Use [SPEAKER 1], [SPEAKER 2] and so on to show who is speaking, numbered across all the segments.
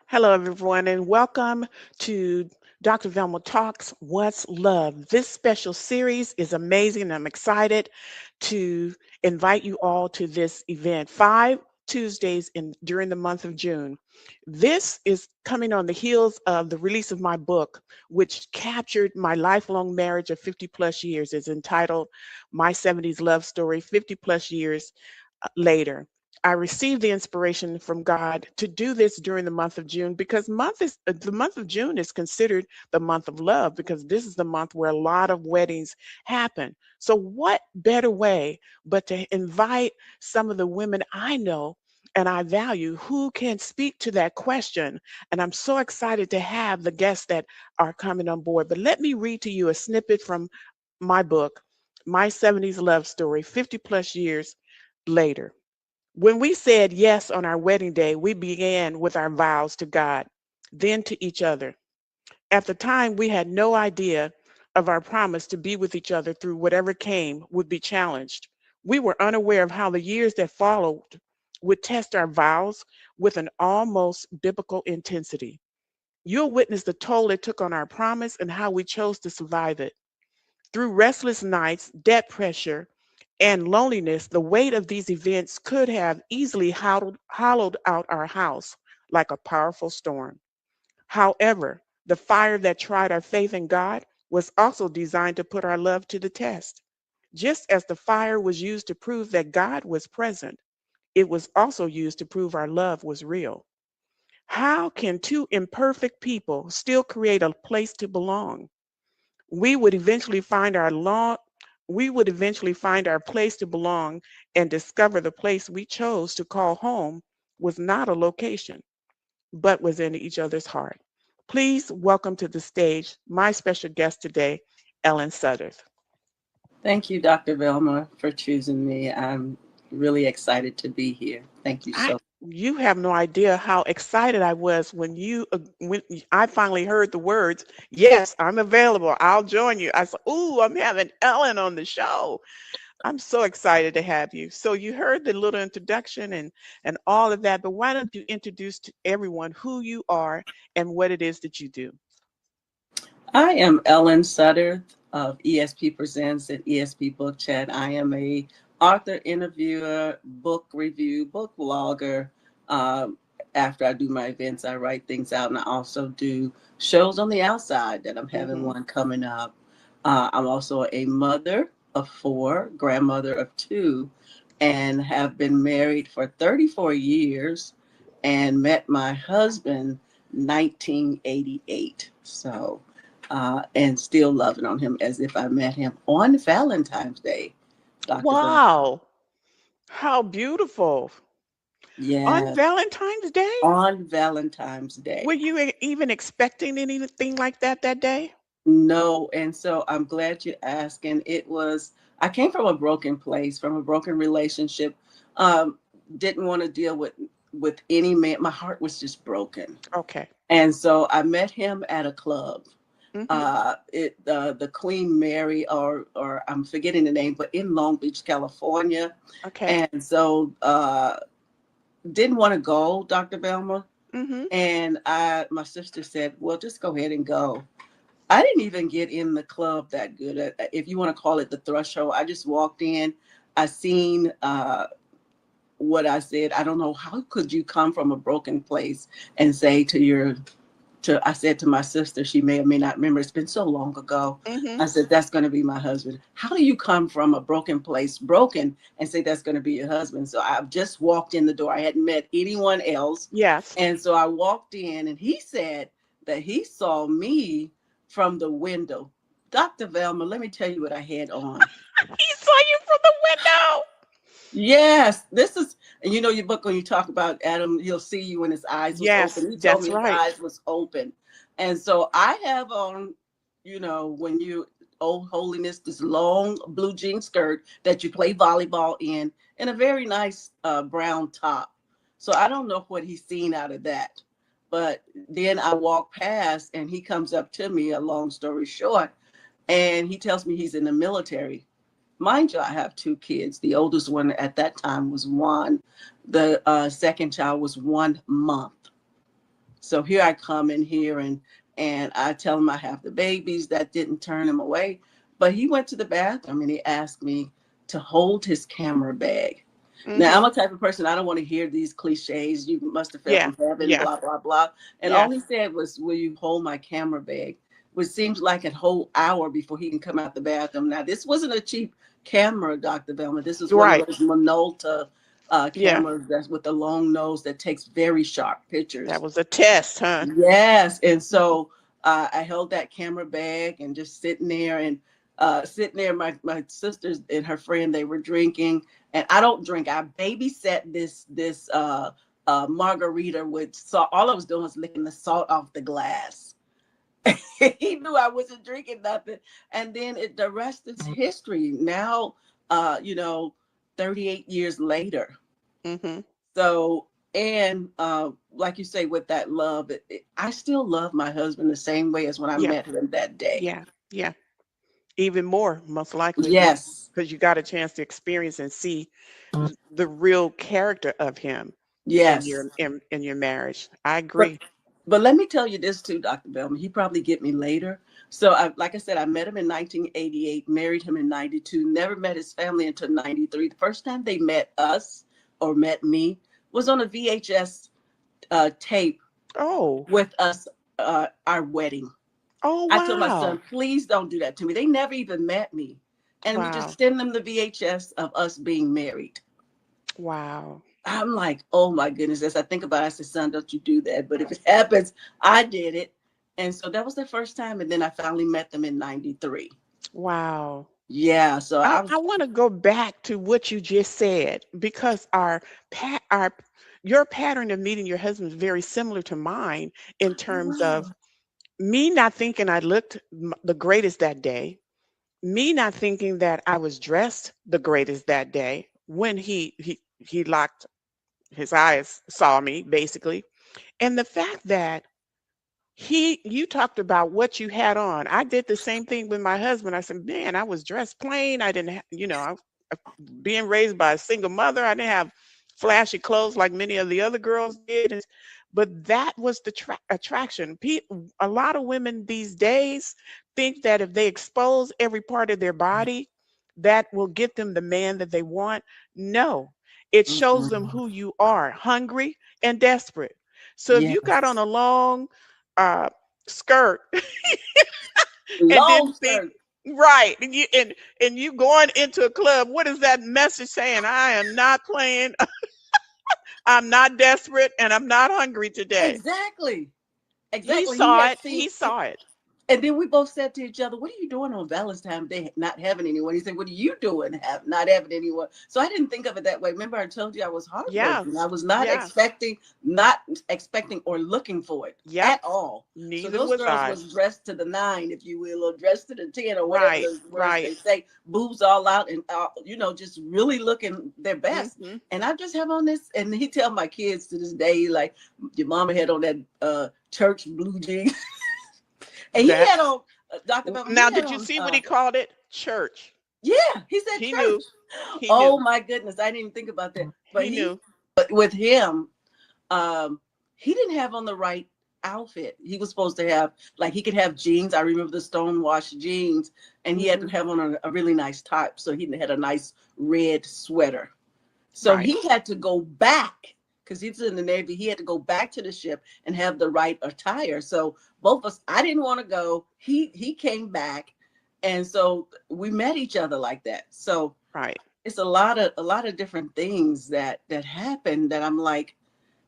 [SPEAKER 1] Hello, everyone, and welcome to Dr. Velma Talks What's Love. This special series is amazing. I'm excited to invite you all to this event, 5 Tuesdays during the month of June. This is coming on the heels of the release of my book, which captured my lifelong marriage of 50 plus years. It's entitled My 70s Love Story, 50 plus years later. I received the inspiration from God to do this during the month of June because the month of June is considered the month of love because this is the month where a lot of weddings happen. So what better way but to invite some of the women I know and I value who can speak to that question. And I'm so excited to have the guests that are coming on board. But let me read to you a snippet from my book, My 70s Love Story, 50 plus years later. When we said yes on our wedding day, we began with our vows to God, then to each other. At the time, we had no idea of our promise to be with each other through whatever came would be challenged. We were unaware of how the years that followed would test our vows with an almost biblical intensity. You'll witness the toll it took on our promise and how we chose to survive it. Through restless nights, debt pressure, and loneliness, the weight of these events could have easily hollowed out our house like a powerful storm. However, the fire that tried our faith in God was also designed to put our love to the test. Just as the fire was used to prove that God was present, it was also used to prove our love was real. How can two imperfect people still create a place to belong? we would eventually find our long we would eventually find our place to belong and discover the place we chose to call home was not a location, but was in each other's heart. Please welcome to the stage my special guest today, Ellen Sudderth.
[SPEAKER 2] Thank you, Dr. Velma, for choosing me. I'm really excited to be here. Thank you
[SPEAKER 1] I
[SPEAKER 2] so
[SPEAKER 1] You have no idea how excited I was when I finally heard the words, "Yes, I'm available. I'll join you." I said, "Ooh, I'm having Ellen on the show." I'm so excited to have you. So you heard the little introduction and all of that, but why don't you introduce to everyone who you are and what it is that you do?
[SPEAKER 2] I am Ellen Sudderth of ESP Presents and ESP Book Chat. I am a author, interviewer, book review, book blogger. Um, After I do my events, I write things out, and I also do shows on the outside that I'm having
[SPEAKER 1] Hmm.
[SPEAKER 2] one coming up. I'm also a mother of four, grandmother of two, and have been married for 34 years and met my husband 1988. And still loving on him as if I met him on Valentine's Day, Dr. Bell.
[SPEAKER 1] Wow, how beautiful. On
[SPEAKER 2] Yes,
[SPEAKER 1] Valentine's Day?
[SPEAKER 2] on Valentine's
[SPEAKER 1] Were
[SPEAKER 2] Day.
[SPEAKER 1] you even expecting anything like that day?
[SPEAKER 2] No, and so I'm glad you asked. And I came from a broken place, from a broken relationship. Um, didn't want to deal with any man. My heart was just broken.
[SPEAKER 1] Okay.
[SPEAKER 2] And so I met him at a club.
[SPEAKER 1] Hmm.
[SPEAKER 2] The Queen Mary, or I'm forgetting the name, but in Long Beach, California.
[SPEAKER 1] Okay.
[SPEAKER 2] And so didn't want to go, Dr. Velma.
[SPEAKER 1] Hmm.
[SPEAKER 2] And my sister said, well, just go ahead and go. I didn't even get in the club that good. If you want to call it the threshold, I just walked in. I seen what I said. I don't know, how could you come from a broken place and say I said to my sister, she may or may not remember, it's been so long ago.
[SPEAKER 1] Hmm.
[SPEAKER 2] I said, that's going to be my husband. How do you come from a broken place, broken, and say that's going to be your husband? So I've just walked in the door. I hadn't met anyone else.
[SPEAKER 1] Yes.
[SPEAKER 2] And so I walked in, and he said that he saw me from the window. Dr. Velma, let me tell you what I had on.
[SPEAKER 1] He saw you from the window.
[SPEAKER 2] Yes, this is, and you know your book when you talk about Adam, he'll see you when his eyes was
[SPEAKER 1] Yes,
[SPEAKER 2] open. He told
[SPEAKER 1] that's
[SPEAKER 2] me his
[SPEAKER 1] right.
[SPEAKER 2] eyes was open, and so I have on, when you old holiness, this long blue jean skirt that you play volleyball in, and a very nice brown top. So I don't know what he's seen out of that, but then I walk past, and he comes up to me. A long story short, and he tells me he's in the military. Mind you, I have two kids. The oldest one at that time was one. The second child was 1 month. So here I come in here, and I tell him I have the babies. That didn't turn him away. But he went to the bathroom and he asked me to hold his camera bag. Now, I'm
[SPEAKER 1] Mm-hmm.
[SPEAKER 2] a type of person, I don't want to hear these cliches. You must have fell
[SPEAKER 1] Yeah.
[SPEAKER 2] from heaven,
[SPEAKER 1] Yeah.
[SPEAKER 2] blah, blah, blah. And
[SPEAKER 1] Yeah.
[SPEAKER 2] all he said was, will you hold my camera bag? Which seems like a whole hour before he can come out the bathroom. Now, this wasn't a cheap camera, Dr. Velma. This is one of
[SPEAKER 1] Right.
[SPEAKER 2] those Minolta
[SPEAKER 1] Yeah.
[SPEAKER 2] cameras that's with the long nose that takes very sharp
[SPEAKER 1] That
[SPEAKER 2] pictures.
[SPEAKER 1] was a test, huh?
[SPEAKER 2] Yes. And so I held that camera bag and just sitting there, and sitting there, my sisters and her friend, they were drinking, and I don't drink. I babysat this margarita with salt. All I was doing was licking the salt off the glass. He knew I wasn't drinking nothing. And then the rest is history. Now, uh, you know, 38 years later.
[SPEAKER 1] Mm-hmm.
[SPEAKER 2] So, and like you say, with that love, I still love my husband the same way as when I
[SPEAKER 1] Yeah.
[SPEAKER 2] met him that day.
[SPEAKER 1] Yeah. Yeah. Even more, most likely,
[SPEAKER 2] Yes,
[SPEAKER 1] because you got a chance to experience and see the real character of him
[SPEAKER 2] yes.
[SPEAKER 1] in your marriage. I
[SPEAKER 2] But
[SPEAKER 1] agree.
[SPEAKER 2] but let me tell you this too, Dr. Bellman. He probably get me later. So, like I said, I met him in 1988, married him in 92, never met his family until 93. The first time they met us or met me was on a VHS tape
[SPEAKER 1] Oh.
[SPEAKER 2] with us, our wedding.
[SPEAKER 1] Oh,
[SPEAKER 2] I told my
[SPEAKER 1] wow.
[SPEAKER 2] son, please don't do that to me. They never even met me. And we
[SPEAKER 1] Wow.
[SPEAKER 2] just send them the VHS of us being married.
[SPEAKER 1] Wow.
[SPEAKER 2] I'm like, oh my goodness. As I think about it, I said, son, don't you do that. But if it happens, I did it. And so that was the first time. And then I finally met them in 93.
[SPEAKER 1] Wow.
[SPEAKER 2] Yeah. So
[SPEAKER 1] I,
[SPEAKER 2] I was,
[SPEAKER 1] I want to go back to what you just said because our your pattern of meeting your husband is very similar to mine in
[SPEAKER 2] oh,
[SPEAKER 1] terms of
[SPEAKER 2] wow.
[SPEAKER 1] me not thinking I looked the greatest that day, me not thinking that I was dressed the greatest that day when he locked his eyes, saw me basically, and the fact that you talked about what you had on. I did the same thing with my husband. I said, man, I was dressed plain. I didn't, being raised by a single mother, I didn't have flashy clothes like many of the other girls did. But that was the attraction. A lot of women these days think that if they expose every part of their body, that will get them the man that they want. No, it shows them
[SPEAKER 2] Mhm.
[SPEAKER 1] who you are, hungry and desperate. So if you got on
[SPEAKER 2] Yes.
[SPEAKER 1] a long uh, skirt and
[SPEAKER 2] Long
[SPEAKER 1] didn't think
[SPEAKER 2] skirt.
[SPEAKER 1] right, and you going into a club, what is that message saying? I am not playing, I'm not desperate, and I'm not hungry today.
[SPEAKER 2] Exactly.
[SPEAKER 1] He
[SPEAKER 2] Exactly. He
[SPEAKER 1] saw
[SPEAKER 2] had
[SPEAKER 1] it.
[SPEAKER 2] seen.
[SPEAKER 1] He saw it.
[SPEAKER 2] And then we both said to each other, "What are you doing on Valentine's Day, not having anyone?" He said, "What are you doing, not having anyone?" So I didn't think of it that way. Remember, I told you I was
[SPEAKER 1] Yeah.
[SPEAKER 2] heartbroken. I was
[SPEAKER 1] Yeah.
[SPEAKER 2] not expecting or looking for it
[SPEAKER 1] Yep.
[SPEAKER 2] at all. So
[SPEAKER 1] Neither
[SPEAKER 2] those
[SPEAKER 1] was
[SPEAKER 2] girls
[SPEAKER 1] I.
[SPEAKER 2] was dressed to the nine, if you will, or dressed to the 10, or whatever
[SPEAKER 1] Right.
[SPEAKER 2] those words
[SPEAKER 1] Right.
[SPEAKER 2] they say, boobs all out, and just really looking their best.
[SPEAKER 1] Hmm.
[SPEAKER 2] And I just have on this, and he tell my kids to this day, like, your mama had on that church blue jeans. And he had
[SPEAKER 1] That's
[SPEAKER 2] on, Dr. Bevan,
[SPEAKER 1] now.
[SPEAKER 2] he had
[SPEAKER 1] Did you
[SPEAKER 2] on,
[SPEAKER 1] see what he called it? Church.
[SPEAKER 2] yeah, he said
[SPEAKER 1] He
[SPEAKER 2] church.
[SPEAKER 1] knew. He
[SPEAKER 2] Oh
[SPEAKER 1] knew.
[SPEAKER 2] my goodness, I didn't even think about that.
[SPEAKER 1] He knew.
[SPEAKER 2] But with him, um, he didn't have on the right outfit. He was supposed to have, like, he could have jeans. I remember the stonewashed jeans, and he had to
[SPEAKER 1] Hmm.
[SPEAKER 2] have on a really nice top. So he had a nice red sweater. So
[SPEAKER 1] Right.
[SPEAKER 2] he had to go back because he's in the Navy. He had to go back to the ship and have the right attire. So both of us, I didn't want to go. He came back, and so we met each other like that. So
[SPEAKER 1] Right.
[SPEAKER 2] it's a lot of different things that happened that I'm like,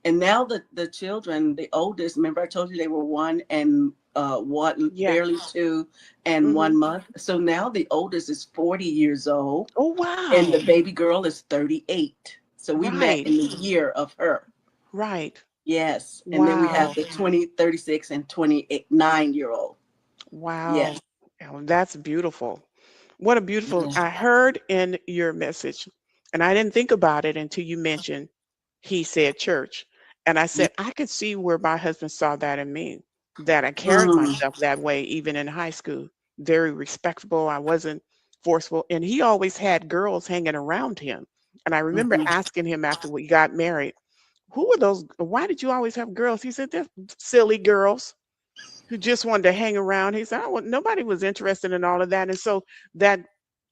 [SPEAKER 2] and now the children, the oldest, remember I told you they were 1 and
[SPEAKER 1] Yeah.
[SPEAKER 2] barely 2 and
[SPEAKER 1] Hmm.
[SPEAKER 2] 1 month. So now the oldest is 40 years old
[SPEAKER 1] Oh,
[SPEAKER 2] and the
[SPEAKER 1] wow.
[SPEAKER 2] baby girl is 38. So we met
[SPEAKER 1] Right.
[SPEAKER 2] in the year of her.
[SPEAKER 1] Right.
[SPEAKER 2] Yes. And then we have
[SPEAKER 1] Wow.
[SPEAKER 2] the 20, 36, and 29-year-old.
[SPEAKER 1] Wow.
[SPEAKER 2] Yes.
[SPEAKER 1] Oh, that's beautiful. What a beautiful.
[SPEAKER 2] Yeah.
[SPEAKER 1] I heard in your message, and I didn't think about it until you mentioned he said church. And I said, I could see where my husband saw that in me, that I carried
[SPEAKER 2] Mm,
[SPEAKER 1] myself that way, even in high school. Very respectful. I wasn't forceful. And he always had girls hanging around him. And I remember
[SPEAKER 2] mhm,
[SPEAKER 1] asking him after we got married, who are those? Why did you always have girls? He said, they're silly girls who just wanted to hang around. He said, nobody was interested in all of that. And so that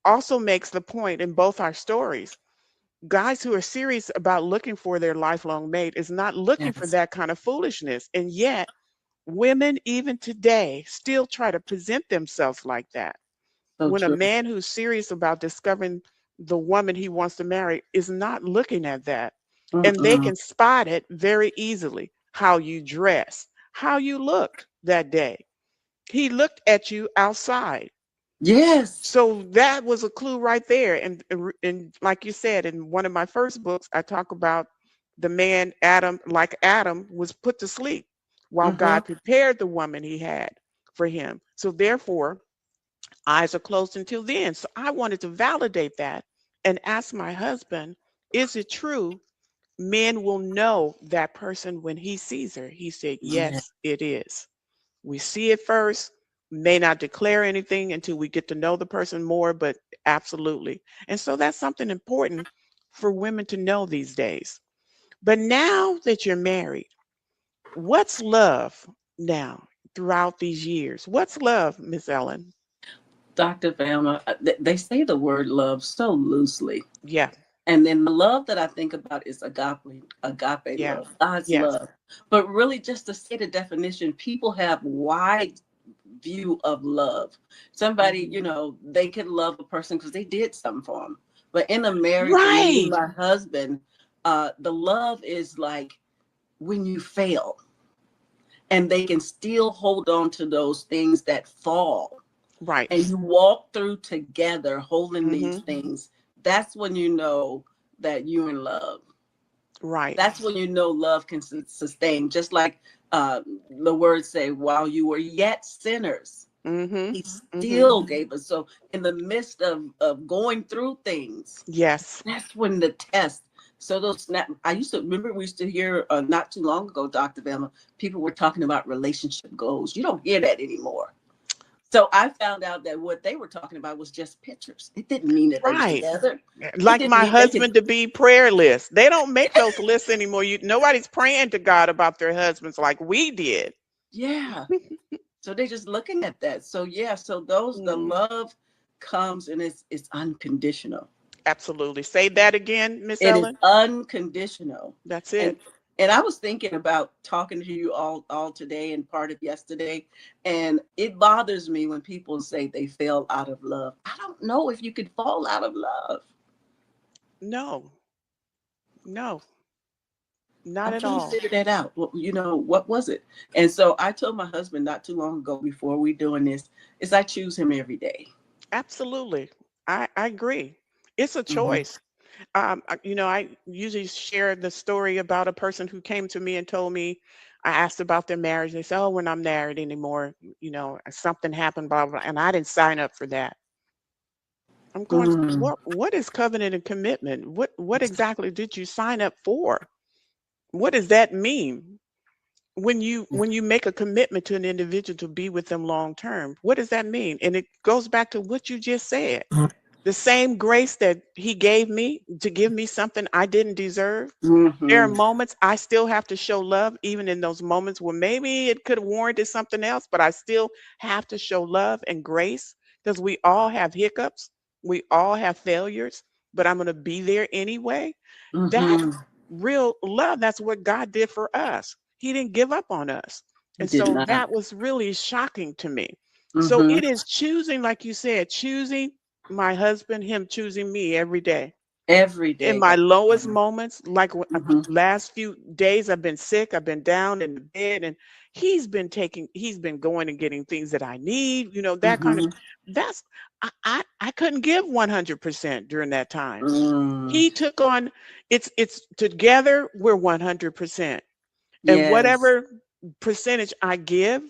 [SPEAKER 1] also makes the point in both our stories. Guys who are serious about looking for their lifelong mate is not looking for
[SPEAKER 2] Yes.
[SPEAKER 1] that kind of foolishness. And yet, women, even today, still try to present themselves like that.
[SPEAKER 2] So
[SPEAKER 1] When a
[SPEAKER 2] true.
[SPEAKER 1] man who's serious about discovering the woman he wants to marry is not looking at that. And they
[SPEAKER 2] Mm-mm.
[SPEAKER 1] can spot it very easily. How you dress, how you looked that day. He looked at you outside.
[SPEAKER 2] Yes.
[SPEAKER 1] So that was a clue right there. And like you said, in one of my first books, I talk about the man Adam, like Adam, was put to sleep while
[SPEAKER 2] Mm-hmm.
[SPEAKER 1] God prepared the woman he had for him. So therefore, eyes are closed until then. So I wanted to validate that and ask my husband, is it true men will know that person when he sees her? He said,
[SPEAKER 2] Yeah.
[SPEAKER 1] yes, it is. We see it first, may not declare anything until we get to know the person more, but absolutely. And so that's something important for women to know these days. But now that you're married, what's love now throughout these years? What's love, Miss Ellen?
[SPEAKER 2] Dr. Velma, they say the word love so loosely.
[SPEAKER 1] Yeah,
[SPEAKER 2] And then the love that I think about is agape
[SPEAKER 1] yeah,
[SPEAKER 2] love, God's
[SPEAKER 1] yes.
[SPEAKER 2] love. But really, just to say the definition, people have wide view of love. Somebody,
[SPEAKER 1] Mhm.
[SPEAKER 2] they could love a person because they did something for them. But in a marriage with me and
[SPEAKER 1] Right,
[SPEAKER 2] my husband, the love is like when you fail and they can still hold on to those things that fall
[SPEAKER 1] right.
[SPEAKER 2] and you walk through together holding these
[SPEAKER 1] Hmm.
[SPEAKER 2] things. That's when you know that you're in love.
[SPEAKER 1] Right.
[SPEAKER 2] That's when you know love can sustain. Just like uh, the words say, while you were yet sinners,
[SPEAKER 1] Hmm.
[SPEAKER 2] he
[SPEAKER 1] Hmm.
[SPEAKER 2] still gave us. So in the midst of going through things,
[SPEAKER 1] Yes.
[SPEAKER 2] that's when the test. So those snap. I used to remember we used to hear not too long ago, Dr. Velma, people were talking about relationship goals. You don't hear that anymore. So I found out that what they were talking about was just pictures. It didn't mean that they was
[SPEAKER 1] Right.
[SPEAKER 2] together. It
[SPEAKER 1] Like
[SPEAKER 2] didn't
[SPEAKER 1] my
[SPEAKER 2] mean they could.
[SPEAKER 1] husband to be prayer lists. They don't make those lists anymore. Nobody's praying to God about their husbands like we did.
[SPEAKER 2] Yeah. So they're just looking at that. So yeah. So those the
[SPEAKER 1] Mm,
[SPEAKER 2] love comes and it's unconditional.
[SPEAKER 1] absolutely. Say that again, Miss
[SPEAKER 2] It is
[SPEAKER 1] Ellen.
[SPEAKER 2] unconditional.
[SPEAKER 1] That's
[SPEAKER 2] And
[SPEAKER 1] it.
[SPEAKER 2] and I was thinking about talking to you all today and part of yesterday, and it bothers me when people say they fell out of love. I don't know if you could fall out of love.
[SPEAKER 1] No, no, not
[SPEAKER 2] I'm
[SPEAKER 1] at
[SPEAKER 2] trying to
[SPEAKER 1] all.
[SPEAKER 2] figure that out. Well, what was it? And so I told my husband not too long ago before we doing this, is I choose him every day.
[SPEAKER 1] Absolutely. I agree. It's a
[SPEAKER 2] Mm-hmm.
[SPEAKER 1] choice. I usually share the story about a person who came to me and told me, I asked about their marriage. They said, oh, we're not married anymore. Something happened, blah, blah, and I didn't sign up for that. I'm going,
[SPEAKER 2] Mm.
[SPEAKER 1] what is covenant and commitment? What exactly did you sign up for? What does that mean? When you make a commitment to an individual to be with them long term, what does that mean? And it goes back to what you just said. The same grace that he gave me to give me something I didn't deserve. There are
[SPEAKER 2] Mm-hmm.
[SPEAKER 1] moments I still have to show love, even in those moments where maybe it could have warranted something else, but I still have to show love and grace because we all have hiccups. We all have failures, but I'm going to be there anyway. That's
[SPEAKER 2] Mm-hmm.
[SPEAKER 1] real love. That's what God did for us. He didn't give up on us.
[SPEAKER 2] He
[SPEAKER 1] And
[SPEAKER 2] did
[SPEAKER 1] so
[SPEAKER 2] not.
[SPEAKER 1] that was really shocking to me. So
[SPEAKER 2] Mm-hmm.
[SPEAKER 1] it is choosing, like you said, choosing my husband, him choosing me every day
[SPEAKER 2] Every
[SPEAKER 1] in
[SPEAKER 2] day,
[SPEAKER 1] my
[SPEAKER 2] Dr.
[SPEAKER 1] lowest
[SPEAKER 2] Velma.
[SPEAKER 1] moments, like
[SPEAKER 2] Mm-hmm.
[SPEAKER 1] last few days, I've been sick, I've been down in the bed, and he's been going and getting things that I need, that kind of,
[SPEAKER 2] Mm-hmm.
[SPEAKER 1] that's, I couldn't give 100% during that time.
[SPEAKER 2] Mm.
[SPEAKER 1] He took on, it's together, we're 100%. And
[SPEAKER 2] Yes.
[SPEAKER 1] whatever percentage I give,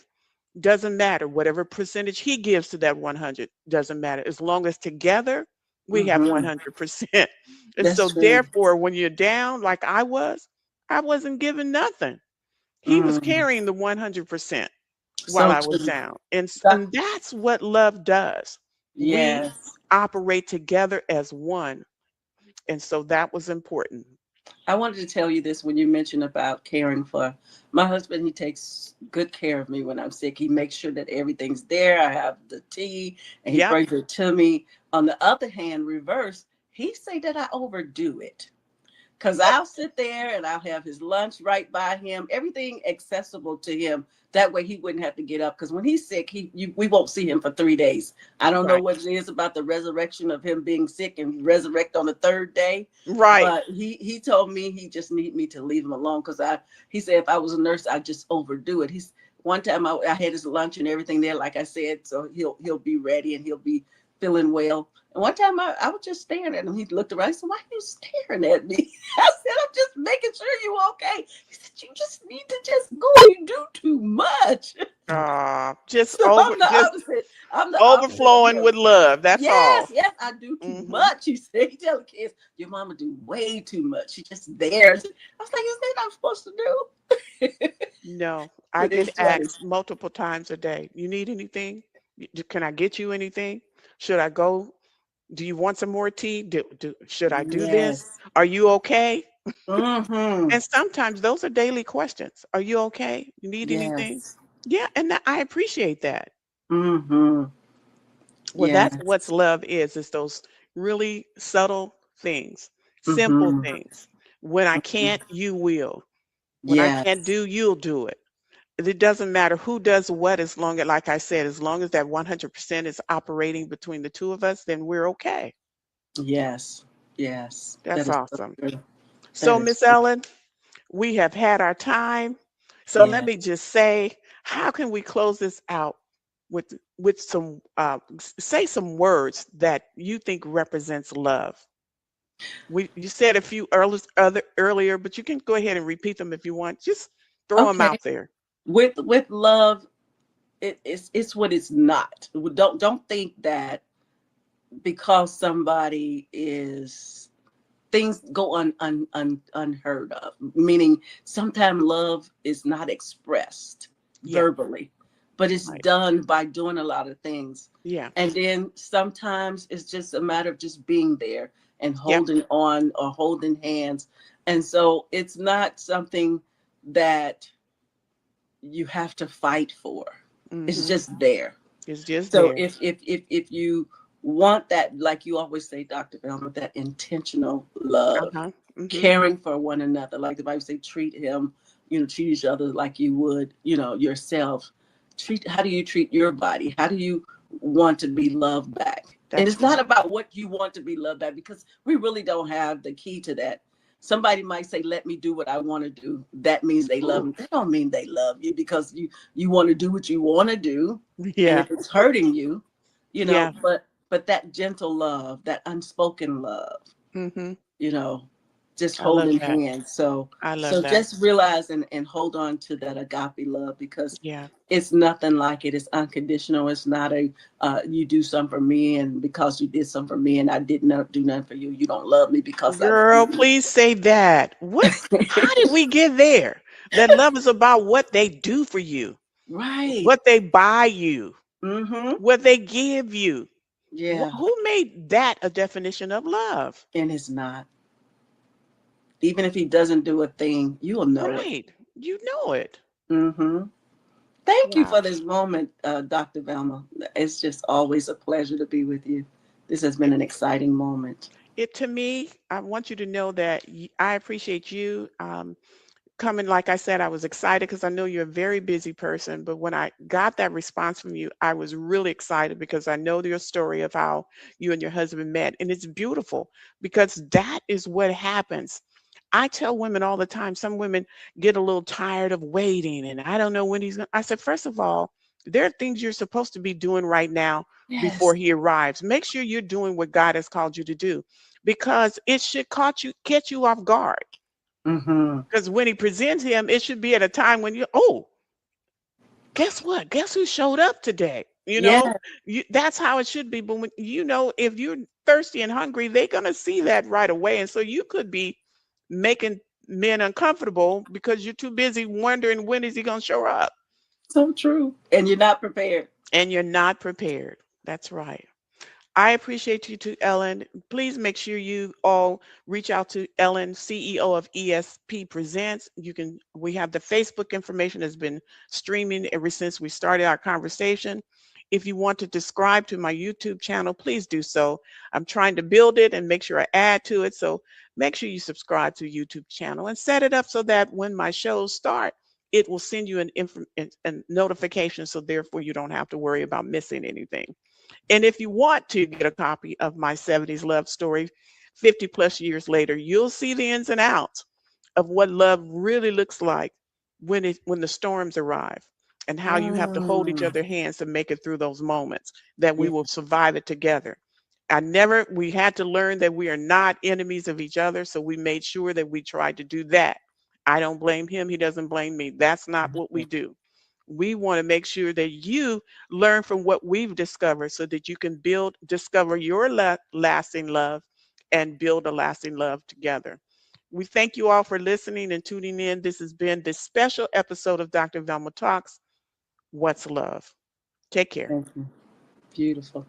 [SPEAKER 1] doesn't matter. Whatever percentage he gives to that 100 doesn't matter. As long as together we have
[SPEAKER 2] Mm-hmm.
[SPEAKER 1] 100%. And so
[SPEAKER 2] That's true.
[SPEAKER 1] therefore, when you're down like I wasn't giving nothing. He was
[SPEAKER 2] Mm.
[SPEAKER 1] carrying the 100% while
[SPEAKER 2] So
[SPEAKER 1] I was
[SPEAKER 2] true.
[SPEAKER 1] down. And
[SPEAKER 2] Doc-
[SPEAKER 1] and that's what love does. We
[SPEAKER 2] Yes.
[SPEAKER 1] operate together as one. And so that was important.
[SPEAKER 2] I wanted to tell you this when you mentioned about caring for my husband. He takes good care of me when I'm sick. He makes sure that everything's there. I have the tea and he
[SPEAKER 1] Yep.
[SPEAKER 2] brings it to me. On the other hand, reverse, he say that I overdo it. Because I'll sit there and I'll have his lunch right by him, everything accessible to him. That way he wouldn't have to get up. Because when he's sick, we won't see him for 3 days. I don't know
[SPEAKER 1] Right.
[SPEAKER 2] what it is about the resurrection of him being sick and resurrect on the third day.
[SPEAKER 1] Right.
[SPEAKER 2] But he told me he just need me to leave him alone because he said if I was a nurse I'd just overdo it. He's one time I had his lunch and everything there, like I said, so he'll be ready and he'll be feeling well. And one time I was just staring at him. He looked around. He said, "Why are you staring at me?" I said, "I'm just making sure you okay." He said, "You just need to just go. You do too much."
[SPEAKER 1] Just
[SPEAKER 2] So
[SPEAKER 1] over,
[SPEAKER 2] I'm the
[SPEAKER 1] just
[SPEAKER 2] opposite. I'm the opposite of
[SPEAKER 1] overflowing with
[SPEAKER 2] him.
[SPEAKER 1] love. That's
[SPEAKER 2] Yes,
[SPEAKER 1] all.
[SPEAKER 2] yes, I do too
[SPEAKER 1] Hmm.
[SPEAKER 2] much. He said, he tell the kids, "Your mama do way too much. She just there." I was like, "Is that what I'm supposed to do?"
[SPEAKER 1] No, I
[SPEAKER 2] It
[SPEAKER 1] get
[SPEAKER 2] is funny.
[SPEAKER 1] asked multiple times a day, you need anything? Can I get you anything? Should I go? Do you want some more tea? Should I do this?
[SPEAKER 2] Yes.
[SPEAKER 1] Are you okay?
[SPEAKER 2] Mm-hmm.
[SPEAKER 1] And sometimes those are daily questions. Are you okay? You need anything?
[SPEAKER 2] Yes.
[SPEAKER 1] Yeah, and I appreciate that.
[SPEAKER 2] Mm-hmm.
[SPEAKER 1] Well, that's what's
[SPEAKER 2] Yes.
[SPEAKER 1] love is those really subtle things, simple
[SPEAKER 2] Mm-hmm.
[SPEAKER 1] things. When I can't, you will. When I can't
[SPEAKER 2] Yes.
[SPEAKER 1] do, you'll do it. It doesn't matter who does what, as long as, like I said, as long as that 100% is operating between the two of us, then we're okay.
[SPEAKER 2] Yes. Yes.
[SPEAKER 1] That's
[SPEAKER 2] That is so
[SPEAKER 1] awesome.
[SPEAKER 2] true. That
[SPEAKER 1] So,
[SPEAKER 2] is
[SPEAKER 1] Miss
[SPEAKER 2] true.
[SPEAKER 1] Ellen, we have had our time. So let
[SPEAKER 2] Yeah.
[SPEAKER 1] me just say, how can we close this out with some say some words that you think represents love? You said a few earlier, but you can go ahead and repeat them if you want. Just throw them
[SPEAKER 2] Okay.
[SPEAKER 1] out there.
[SPEAKER 2] With love, it's what it's not. Don't think that because somebody is things go unheard of. Meaning, sometimes love is not expressed
[SPEAKER 1] Yeah,
[SPEAKER 2] verbally, but it's
[SPEAKER 1] right.
[SPEAKER 2] done by doing a lot of things.
[SPEAKER 1] Yeah.
[SPEAKER 2] And then sometimes it's just a matter of just being there and
[SPEAKER 1] Yep.
[SPEAKER 2] holding on or holding hands. And so it's not something that you have to fight for. It's
[SPEAKER 1] Hmm.
[SPEAKER 2] just there.
[SPEAKER 1] It's just
[SPEAKER 2] So
[SPEAKER 1] there.
[SPEAKER 2] if you want that, like you always say, Dr. Velma, that intentional love,
[SPEAKER 1] Uh-huh. Hmm.
[SPEAKER 2] caring for one another, like the Bible say, treat him, treat each other like you would, yourself. How do you treat your body? How do you want to be loved back? And
[SPEAKER 1] That's
[SPEAKER 2] it's not
[SPEAKER 1] right.
[SPEAKER 2] about what you want to be loved back because we really don't have the key to that. Somebody might say, "Let me do what I want to do." That means they love me. That don't mean they love you because you want to do what you want to do, and
[SPEAKER 1] Yeah.
[SPEAKER 2] if it's hurting you,
[SPEAKER 1] Yeah.
[SPEAKER 2] but that gentle love, that unspoken love,
[SPEAKER 1] Hmm.
[SPEAKER 2] you know, just
[SPEAKER 1] I love
[SPEAKER 2] holding
[SPEAKER 1] that.
[SPEAKER 2] hands. So
[SPEAKER 1] I love
[SPEAKER 2] so
[SPEAKER 1] that.
[SPEAKER 2] just realize and hold on to that agape love because
[SPEAKER 1] Yeah.
[SPEAKER 2] it's nothing like it. It's unconditional. It's not a you do something for me, and because you did something for me and I did not do nothing for you, you don't love me because I
[SPEAKER 1] Girl,
[SPEAKER 2] did.
[SPEAKER 1] please say that. How did we get there? That love is about what they do for you,
[SPEAKER 2] Right.
[SPEAKER 1] what they buy you,
[SPEAKER 2] Mm-hmm.
[SPEAKER 1] what they give you.
[SPEAKER 2] Yeah.
[SPEAKER 1] Who made that a definition of love?
[SPEAKER 2] And it's not. Even if he doesn't do a thing, you'll know it.
[SPEAKER 1] Right. You know it.
[SPEAKER 2] Mm-hmm. Thank you
[SPEAKER 1] Wow.
[SPEAKER 2] for this moment, Dr. Velma. It's just always a pleasure to be with you. This has been
[SPEAKER 1] It,
[SPEAKER 2] an exciting moment.
[SPEAKER 1] it to me, I want you to know that I appreciate you. Coming, like I said, I was excited because I know you're a very busy person. But when I got that response from you, I was really excited because I know your story of how you and your husband met. And it's beautiful because that is what happens. I tell women all the time, some women get a little tired of waiting and I don't know when he's going to. I said, first of all, there are things you're supposed to be doing right now before
[SPEAKER 2] Yes.
[SPEAKER 1] he arrives. Make sure you're doing what God has called you to do because it should catch you off guard.
[SPEAKER 2] Mm-hmm.
[SPEAKER 1] Because when he presents him, it should be at a time when oh, guess what? Guess who showed up today?
[SPEAKER 2] Yeah.
[SPEAKER 1] That's how it should be. But when, if you're thirsty and hungry, they're going to see that right away. And so you could be making men uncomfortable because you're too busy wondering when is he going to show up
[SPEAKER 2] So true. And you're not prepared.
[SPEAKER 1] and you're not prepared. That's right. I appreciate you too, Ellen. Please make sure you all reach out to Ellen, CEO of ESP Presents. We have the Facebook information has been streaming ever since we started our conversation. If you want to subscribe to my YouTube channel, please do so. I'm trying to build it and make sure I add to it. So make sure you subscribe to the YouTube channel and set it up so that when my shows start, it will send you an notification. So therefore you don't have to worry about missing anything. And if you want to get a copy of my 70s love story 50 plus years later, you'll see the ins and outs of what love really looks like when the storms arrive and how you have to hold each
[SPEAKER 2] Mm,
[SPEAKER 1] other's hands to make it through those moments, that we
[SPEAKER 2] yeah.
[SPEAKER 1] will survive it together. We had to learn that we are not enemies of each other, so we made sure that we tried to do that. I don't blame him, he doesn't blame me. That's not what we do. We want to make sure that you learn from what we've discovered so that you can discover your lasting love and build a lasting love together. We thank you all for listening and tuning in. This has been this special episode of Dr. Velma Talks. What's Love? Take care.
[SPEAKER 2] Thank you. Beautiful.